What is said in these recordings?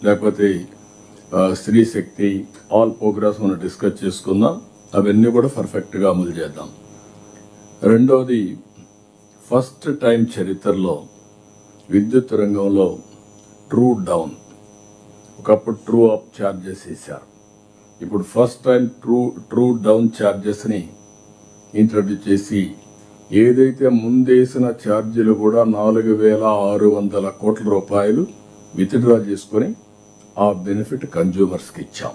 లేకపోతే స్త్రీ శక్తి, all programs మనం డిస్కస్ చేసుకుందాం. అవన్నీ కూడా పర్ఫెక్ట్గా అమలు చేద్దాం. రెండవది, ఫస్ట్ టైం చరిత్రలో విద్యుత్ రంగంలో ట్రూ డౌన్, ఒకప్పుడు ట్రూ అప్ ఛార్జెస్ వేశారు. ఇప్పుడు ఫస్ట్ టైం ట్రూ డౌన్ ఛార్జెస్ని ఇంట్రడ్యూస్ చేసి ఏదైతే ముందేసిన ఛార్జీలు కూడా 4,600 కోట్ల రూపాయలు విత్డ్రా చేసుకొని ఆ బెనిఫిట్ కన్జ్యూమర్స్కి ఇచ్చాం.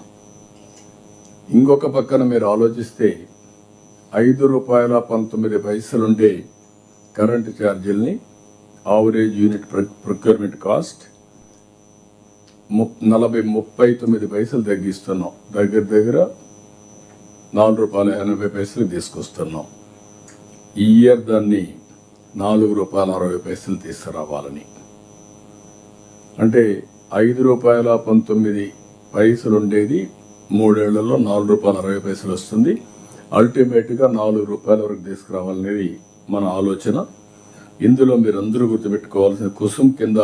ఇంకొక పక్కన మీరు ఆలోచిస్తే ₹5.19 ఉండే కరెంటు ఛార్జీల్ని ఆవరేజ్ యూనిట్ ప్రొక్యూర్మెంట్ కాస్ట్ 39 తగ్గిస్తున్నాం. దగ్గర ₹4.80 తీసుకొస్తున్నాం. ఈ ఇయర్ దాన్ని ₹4.60 తీసుకురావాలని. అంటే ₹5.19 ఉండేది 3 ఏళ్లలో ₹4.60 వస్తుంది. అల్టిమేట్గా ₹4 వరకు తీసుకురావాలనేది మన ఆలోచన. ఇందులో మీరందరూ గుర్తుపెట్టుకోవాల్సిన కుసుమ్ కింద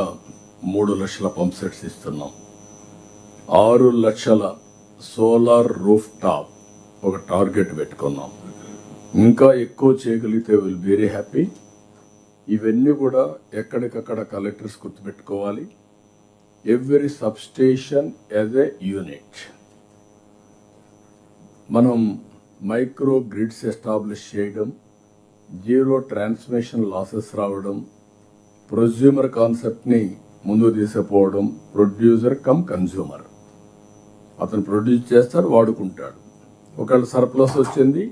3 లక్షల పంప్ సెట్స్ ఇస్తున్నాం. 6 లక్షల సోలార్ రూఫ్ టాప్ ఒక టార్గెట్ పెట్టుకున్నాం. ఇంకా ఎక్కువ చేయగలిగితే విల్ వెరీ హ్యాపీ. ఇవన్నీ కూడా ఎక్కడికక్కడ కలెక్టర్స్ గుర్తుపెట్టుకోవాలి. Every substation as a unit. మనం మైక్రో గ్రిడ్స్ ఎస్టాబ్లిష్ చేయడం, జీరో ట్రాన్స్మిషన్ లాసెస్ రావడం, ప్రొజ్యూమర్ కాన్సెప్ట్ని ముందుకు తీసుకుపోవడం. ప్రొడ్యూసర్ కమ్ కన్జ్యూమర్, అతను ప్రొడ్యూస్ చేస్తాడు, వాడుకుంటాడు. ఒకవేళ సర్ప్లస్ వచ్చింది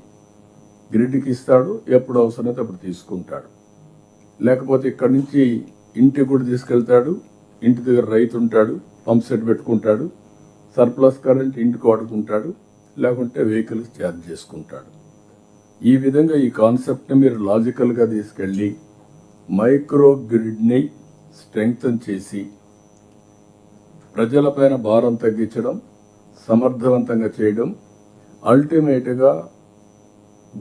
గ్రిడ్కి ఇస్తాడు, ఎప్పుడు అవసరమైతే అప్పుడు తీసుకుంటాడు. లేకపోతే ఇక్కడి నుంచి ఇంటికి కూడా తీసుకెళ్తాడు. ఇంటి దగ్గర రైతు ఉంటాడు, పంప్ సెట్ పెట్టుకుంటాడు, సర్ప్లస్ కరెంట్ ఇంటికి వాడుకుంటాడు, లేకుంటే వెహికల్స్ ఛార్జ్ చేసుకుంటాడు. ఈ విధంగా ఈ కాన్సెప్ట్ని మీరు లాజికల్గా తీసుకెళ్ళి మైక్రో గ్రిడ్ని స్ట్రెంగ్తన్ చేసి ప్రజలపైన భారం తగ్గించడం, సమర్థవంతంగా చేయడం, అల్టిమేట్గా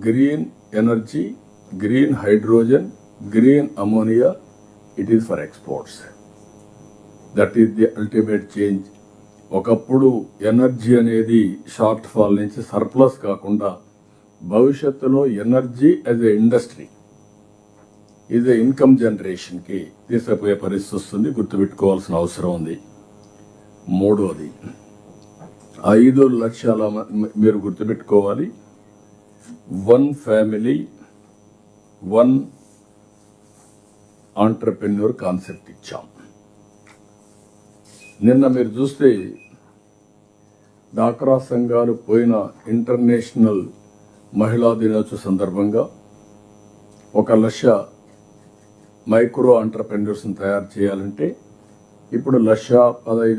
green energy, green hydrogen, green ammonia, it is for exports. That is the ultimate change. ఒకప్పుడు ఎనర్జీ అనేది షార్ట్ ఫాల్ నుంచి సర్ప్లస్ కాకుండా భవిష్యత్తులో energy as a industry, is a income జనరేషన్కి తీసుకుపోయే పరిస్థితి వస్తుంది. గుర్తుపెట్టుకోవాల్సిన అవసరం ఉంది. మూడవది, 5 లక్షల మీరు గుర్తుపెట్టుకోవాలి. 1 ఫ్యామిలీ 1 ఆంటర్ప్రెన్యూర్ కాన్సెప్ట్ ఇచ్చాం. నిన్న మీరు చూస్తే డాక్రా సంఘాలు పోయిన ఇంటర్నేషనల్ మహిళా దినోత్సవ సందర్భంగా 1 లక్ష మైక్రో ఆంటర్ప్రెన్యూర్స్ని తయారు చేయాలంటే ఇప్పుడు 1,15,000